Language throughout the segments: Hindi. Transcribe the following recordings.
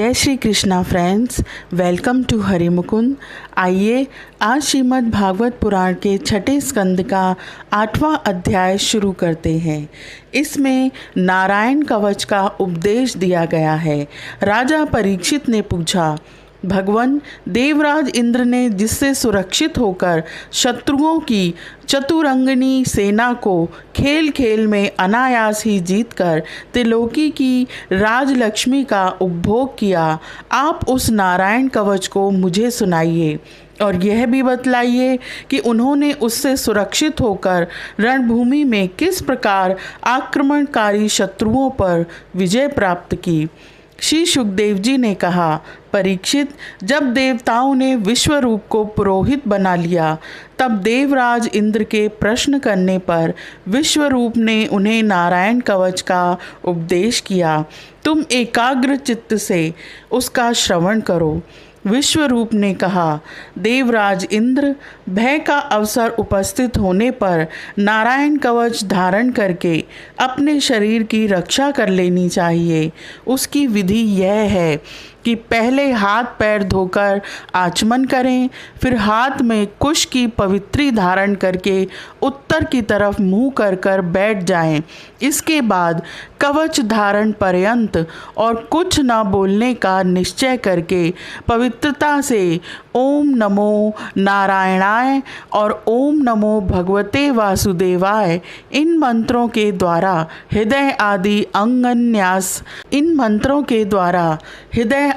जय Shri Krishna friends, welcome to Hari Mukund. आइए आज श्रीमद् भागवत पुराण के छठे स्कंद का 8वां अध्याय शुरू करते हैं। इसमें नारायण कवच का उपदेश दिया गया है। राजा परीक्षित ने पूछा, भगवान, देवराज इंद्र ने जिससे सुरक्षित होकर शत्रुओं की चतुरंगनी सेना को खेल खेल में अनायास ही जीतकर त्रिलोकी की राजलक्ष्मी का उपभोग किया, आप उस नारायण कवच को मुझे सुनाइए और यह भी बतलाइए कि उन्होंने उससे सुरक्षित होकर रणभूमि में किस प्रकार आक्रमणकारी शत्रुओं पर विजय प्राप्त की। श्री सुखदेव जी ने कहा, परीक्षित, जब देवताओं ने विश्वरूप को पुरोहित बना लिया तब देवराज इंद्र के प्रश्न करने पर विश्वरूप ने उन्हें नारायण कवच का उपदेश किया। तुम एकाग्र चित्त से उसका श्रवण करो। विश्वरूप ने कहा, देवराज इंद्र, भय का अवसर उपस्थित होने पर नारायण कवच धारण करके अपने शरीर की रक्षा कर लेनी चाहिए। उसकी विधि यह है कि पहले हाथ पैर धोकर आचमन करें, फिर हाथ में कुश की पवित्री धारण करके उत्तर की तरफ मुंह कर बैठ जाएं। इसके बाद कवच धारण पर्यंत और कुछ न बोलने का निश्चय करके पवित्रता से ओम नमो नारायणाय और ओम नमो भगवते वासुदेवाय इन मंत्रों के द्वारा हृदय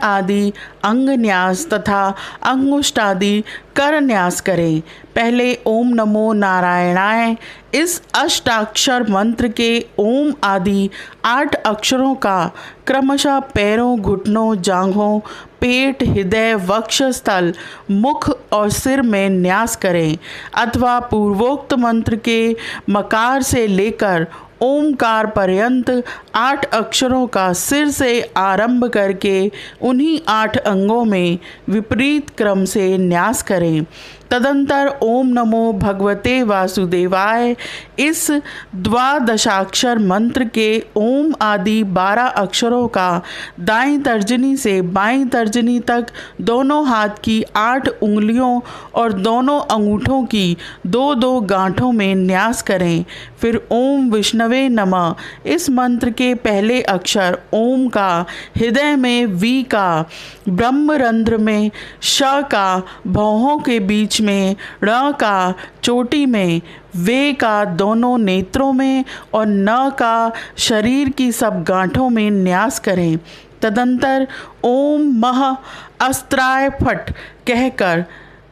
आदि अंगन्यास तथा अंगुष्ठादि कर न्यास करें। पहले ओम नमो नारायणाय इस अष्टाक्षर मंत्र के ओम आदि 8 अक्षरों का क्रमशः पैरों, घुटनों, जांघों, पेट, हृदय, वक्षस्थल, मुख और सिर में न्यास करें, अथवा पूर्वोक्त मंत्र के मकार से लेकर ओमकार पर्यंत 8 अक्षरों का सिर से आरंभ करके उन्हीं 8 अंगों में विपरीत क्रम से न्यास करें। तदंतर ओम नमो भगवते वासुदेवाय इस द्वादशाक्षर मंत्र के ओम आदि 12 अक्षरों का दाईं तर्जनी से बाईं तर्जनी तक दोनों हाथ की 8 उंगलियों और दोनों अंगूठों की 2-2 गांठों में न्यास करें। फिर ओम विष्णवे नमः इस मंत्र के पहले अक्षर ओम का हृदय में, वी का ब्रह्मरंध्र में, श का भौहों के बीच में, ण का चोटी में, वे का दोनों नेत्रों में और न का शरीर की सब गांठों में न्यास करें। तदंतर ओम मह अस्त्राय फट कहकर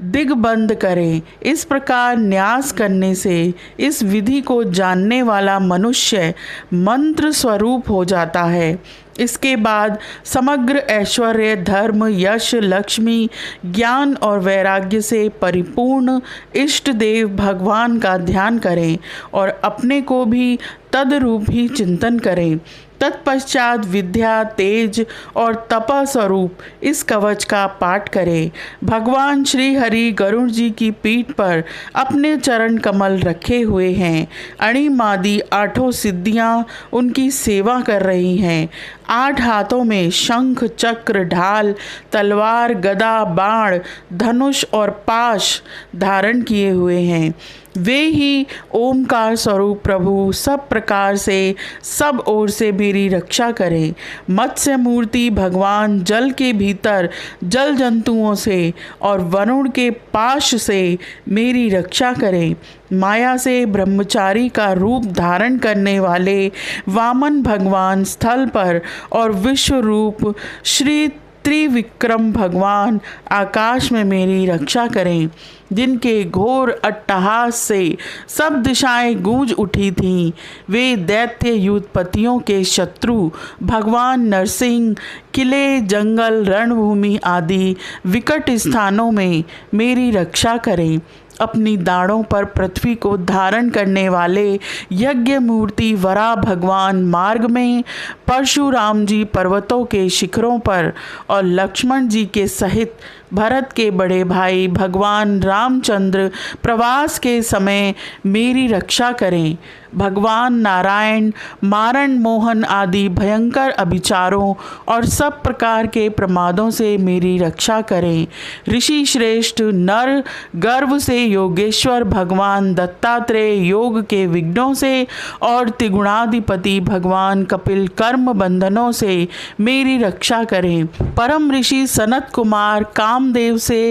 दिग्बंध करें। इस प्रकार न्यास करने से इस विधि को जानने वाला मनुष्य मंत्र स्वरूप हो जाता है। इसके बाद समग्र ऐश्वर्य, धर्म, यश, लक्ष्मी, ज्ञान और वैराग्य से परिपूर्ण इष्ट देव भगवान का ध्यान करें और अपने को भी तदरूप ही चिंतन करें। तत्पश्चात विद्या, तेज और तप स्वरूप इस कवच का पाठ करें। भगवान श्री हरि गरुड़ जी की पीठ पर अपने चरण कमल रखे हुए हैं। अणिमादि 8 सिद्धियां उनकी सेवा कर रही हैं। 8 हाथों में शंख, चक्र, ढाल, तलवार, गदा, बाण, धनुष और पाश धारण किए हुए हैं। वे ही ओमकार स्वरूप प्रभु सब प्रकार से सब ओर से मेरी रक्षा करें। मत्स्य मूर्ति भगवान जल के भीतर जल जंतुओं से और वरुण के पाश से मेरी रक्षा करें। माया से ब्रह्मचारी का रूप धारण करने वाले वामन भगवान स्थल पर और विश्व रूप श्री त्रिविक्रम भगवान आकाश में मेरी रक्षा करें। जिनके घोर अट्टहास से सब दिशाएं गूंज उठी थीं, वे दैत्य युद्धपतियों के शत्रु भगवान नरसिंह किले, जंगल, रणभूमि आदि विकट स्थानों में मेरी रक्षा करें। अपनी दाढ़ों पर पृथ्वी को धारण करने वाले यज्ञ मूर्ति वराह भगवान मार्ग में, परशुराम जी पर्वतों के शिखरों पर और लक्ष्मण जी के सहित भरत के बड़े भाई भगवान रामचंद्र प्रवास के समय मेरी रक्षा करें। भगवान नारायण मारण मोहन आदि भयंकर अभिचारों और सब प्रकार के प्रमादों से मेरी रक्षा करें। ऋषि श्रेष्ठ नर गर्भ से योगेश्वर भगवान दत्तात्रेय योग के विघ्नों से और त्रिगुणाधिपति भगवान कपिल कर्म बंधनों से मेरी रक्षा करें। परम ऋषि सनत कुमार कामदेव से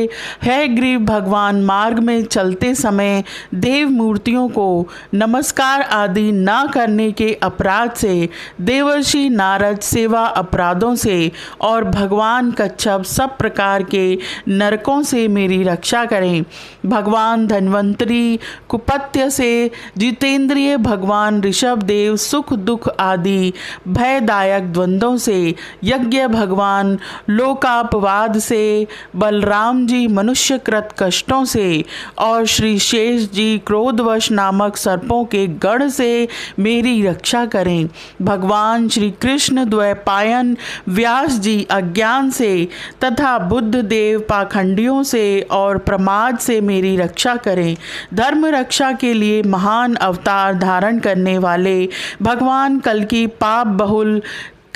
हयग्रीव भगवान मार्ग में चलते समय देव मूर्तियों को नमस्कार आदि न करने के अपराध से, देवर्षि नारद सेवा अपराधों से और भगवान कच्छप सब प्रकार के नरकों से मेरी रक्षा करें। भगवान धन्वंतरी कुपत्य से, जितेंद्रिय भगवान ऋषभ देव सुख दुख आदि भयदायक द्वंद्वों से, यज्ञ भगवान लोकापवाद से, बलराम जी मनुष्यकृत कष्टों से और श्री शेष जी क्रोधवश नामक सर्पों के गढ़ से मेरी रक्षा करें। भगवान श्री कृष्ण द्वैपायन व्यास जी अज्ञान से तथा बुद्ध देव पाखंडियों से और प्रमाद से मेरी रक्षा करें। धर्म रक्षा के लिए महान अवतार धारण करने वाले भगवान कल की पाप बहुल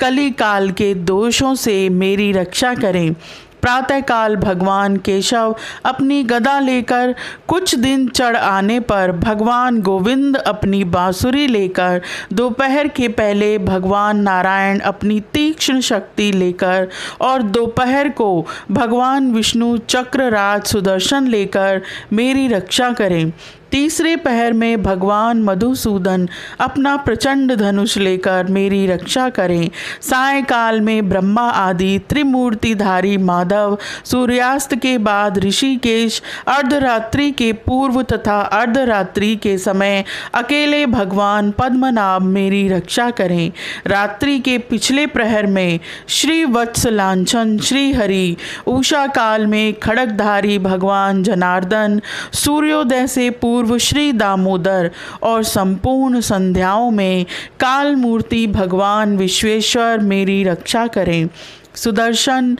कली काल के दोषों से मेरी रक्षा करें। प्रातःकाल भगवान केशव अपनी गदा लेकर कुछ दिन चढ़ आने पर भगवान गोविंद अपनी बांसुरी लेकर, दोपहर के पहले भगवान नारायण अपनी तीक्ष्ण शक्ति लेकर और दोपहर को भगवान विष्णु चक्रराज सुदर्शन लेकर मेरी रक्षा करें। तीसरे पहर में भगवान मधुसूदन अपना प्रचंड धनुष लेकर मेरी रक्षा करें। सायंकाल में ब्रह्मा आदि त्रिमूर्तिधारी माधव, सूर्यास्त के बाद ऋषिकेश, अर्धरात्रि के पूर्व तथा अर्धरात्रि के समय अकेले भगवान पद्मनाभ मेरी रक्षा करें। रात्रि के पिछले प्रहर में श्री वत्सलांछन श्री हरि, उषा काल में खड़गधारी भगवान जनार्दन, सूर्योदय से पूर्व श्री दामोदर और संपूर्ण संध्याओं में काल मूर्ति भगवान विश्वेश्वर मेरी रक्षा करें। सुदर्शन,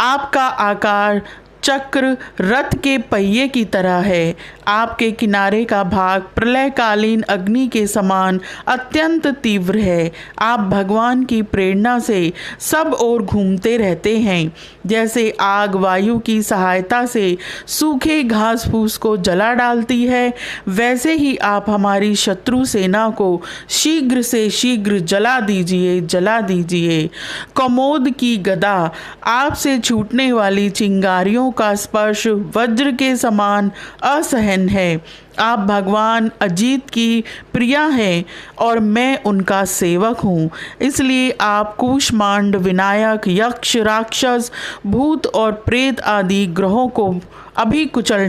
आपका आकार चक्र रथ के पहिए की तरह है। आपके किनारे का भाग प्रलयकालीन अग्नि के समान अत्यंत तीव्र है। आप भगवान की प्रेरणा से सब ओर घूमते रहते हैं। जैसे आग वायु की सहायता से सूखे घास फूस को जला डालती है, वैसे ही आप हमारी शत्रु सेना को शीघ्र से शीघ्र जला दीजिए, जला दीजिए। कमोद की गदा, आपसे छूटने वाली चिंगारियों का स्पर्श वज्र के समान असहन है। आप भगवान अजीत की प्रिया हैं और मैं उनका सेवक हूँ, इसलिए आप कूष्मांड, विनायक, यक्ष, राक्षस, भूत और प्रेत आदि ग्रहों को अभी कुचल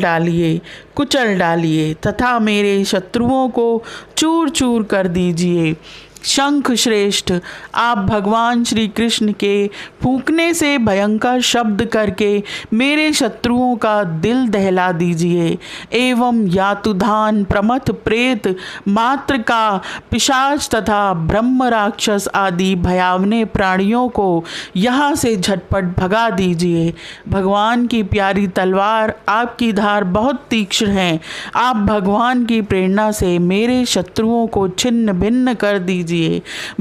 डालिए तथा मेरे शत्रुओं को चूर चूर कर दीजिए। शंख श्रेष्ठ, आप भगवान श्री कृष्ण के फूंकने से भयंकर शब्द करके मेरे शत्रुओं का दिल दहला दीजिए। एवं यातुधान, प्रमथ, प्रेत, मातृका, पिशाच तथा ब्रह्म राक्षस आदि भयावने प्राणियों को यहाँ से झटपट भगा दीजिए। भगवान की प्यारी तलवार, आपकी धार बहुत तीक्ष्ण है। आप भगवान की प्रेरणा से मेरे शत्रुओं को छिन्न भिन्न कर दीजिए।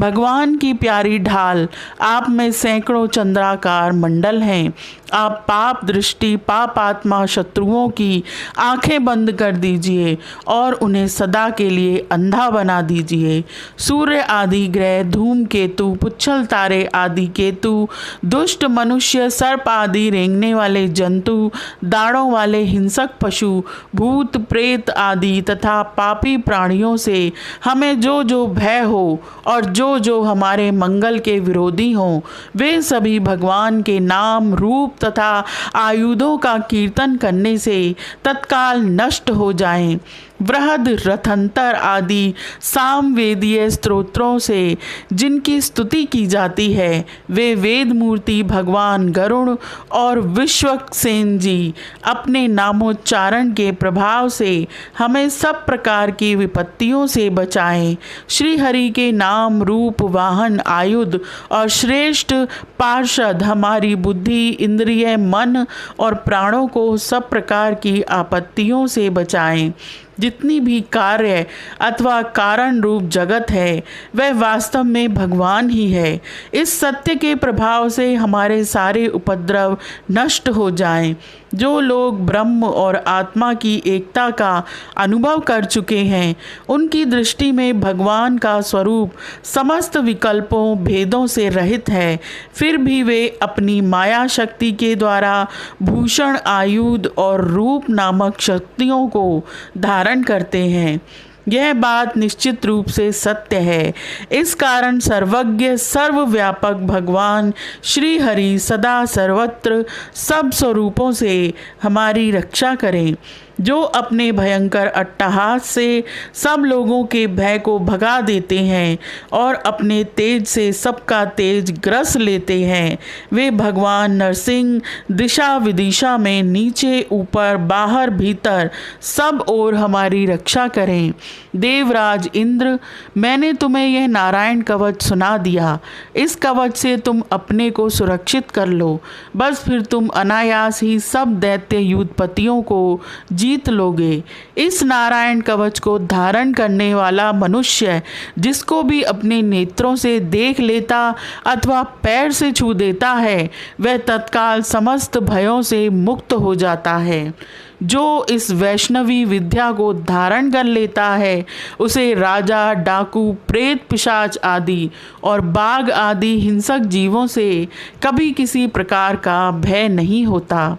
भगवान की प्यारी ढाल, आप में सैकड़ों चंद्राकार मंडल हैं। आप पाप दृष्टि पाप आत्मा शत्रुओं की आंखें बंद कर दीजिए और उन्हें सदा के लिए अंधा बना दीजिए। सूर्य आदि ग्रह, धूम केतु, पुच्छल तारे आदि केतु, दुष्ट मनुष्य, सर्प आदि रेंगने वाले जंतु, दाढ़ों वाले हिंसक पशु, भूत प्रेत आदि तथा पापी प्राणियों से हमें जो जो भय हो और जो जो हमारे मंगल के विरोधी हों, वे सभी भगवान के नाम, रूप तथा आयुधों का कीर्तन करने से तत्काल नष्ट हो जाएं। बृहद रथंतर आदि सामवेदीय स्तोत्रों से जिनकी स्तुति की जाती है, वे वेद मूर्ति भगवान गरुड़ और विश्वक्सेन जी अपने नामोच्चारण के प्रभाव से हमें सब प्रकार की विपत्तियों से बचाएं। श्री हरि के नाम, रूप, वाहन, आयुध और श्रेष्ठ पार्षद हमारी बुद्धि, इंद्रिय, मन और प्राणों को सब प्रकार की आपत्तियों से बचाएं। जितनी भी कार्य अथवा कारण रूप जगत है वह वास्तव में भगवान ही है। इस सत्य के प्रभाव से हमारे सारे उपद्रव नष्ट हो जाएं। जो लोग ब्रह्म और आत्मा की एकता का अनुभव कर चुके हैं, उनकी दृष्टि में भगवान का स्वरूप समस्त विकल्पों भेदों से रहित है। फिर भी वे अपनी माया शक्ति के द्वारा भूषण, आयुध और रूप नामक शक्तियों को धारण करते हैं। यह बात निश्चित रूप से सत्य है। इस कारण सर्वज्ञ सर्वव्यापक भगवान श्री हरि सदा सर्वत्र सब स्वरूपों से हमारी रक्षा करें। जो अपने भयंकर अट्टहास से सब लोगों के भय को भगा देते हैं और अपने तेज से सबका तेज ग्रस लेते हैं, वे भगवान नरसिंह दिशा विदिशा में नीचे ऊपर बाहर भीतर सब ओर हमारी रक्षा करें। देवराज इंद्र, मैंने तुम्हें यह नारायण कवच सुना दिया। इस कवच से तुम अपने को सुरक्षित कर लो। बस फिर तुम अनायास ही सब दैत्य युद्धपतियों को जीत लोगे। इस नारायण कवच को धारण करने वाला मनुष्य जिसको भी अपने नेत्रों से देख लेता अथवा पैर से छू देता है, वह तत्काल समस्त भयों से मुक्त हो जाता है। जो इस वैष्णवी विद्या को धारण कर लेता है, उसे राजा, डाकू, प्रेत, पिशाच आदि और बाघ आदि हिंसक जीवों से कभी किसी प्रकार का भय नहीं होता।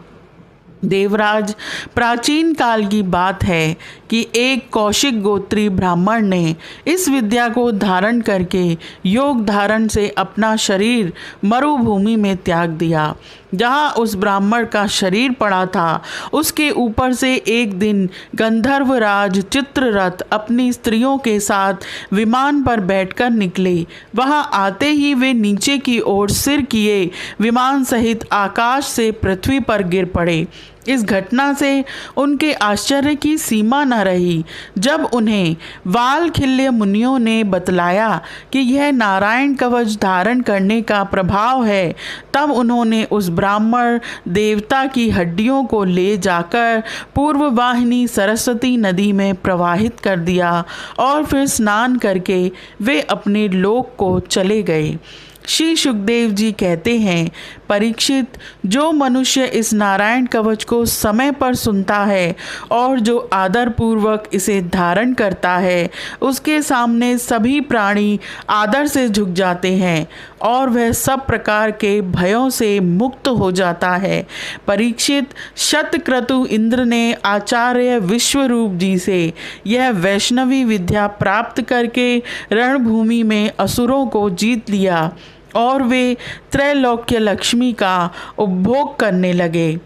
देवराज, प्राचीन काल की बात है कि एक कौशिक गोत्री ब्राह्मण ने इस विद्या को धारण करके योग धारण से अपना शरीर मरुभूमि में त्याग दिया। जहाँ उस ब्राह्मण का शरीर पड़ा था, उसके ऊपर से एक दिन गंधर्वराज चित्ररथ अपनी स्त्रियों के साथ विमान पर बैठकर निकले। वहाँ आते ही वे नीचे की ओर सिर किए विमान सहित आकाश से पृथ्वी पर गिर पड़े। इस घटना से उनके आश्चर्य की सीमा न रही। जब उन्हें वालखिल्य मुनियों ने बतलाया कि यह नारायण कवच धारण करने का प्रभाव है, तब उन्होंने उस ब्राह्मण देवता की हड्डियों को ले जाकर पूर्ववाहिनी सरस्वती नदी में प्रवाहित कर दिया और फिर स्नान करके वे अपने लोक को चले गए। श्री सुखदेव जी कहते हैं, परीक्षित, जो मनुष्य इस नारायण कवच को समय पर सुनता है और जो आदर पूर्वक इसे धारण करता है, उसके सामने सभी प्राणी आदर से झुक जाते हैं और वह सब प्रकार के भयों से मुक्त हो जाता है। परीक्षित, शतक्रतु इंद्र ने आचार्य विश्वरूप जी से यह वैष्णवी विद्या प्राप्त करके रणभूमि में असुरों को जीत लिया और वे त्रैलोक्य लक्ष्मी का उपभोग करने लगे।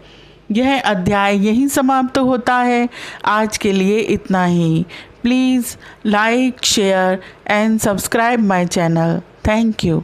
यह अध्याय यहीं समाप्त होता है। आज के लिए इतना ही। Please like, share and subscribe my channel. Thank you.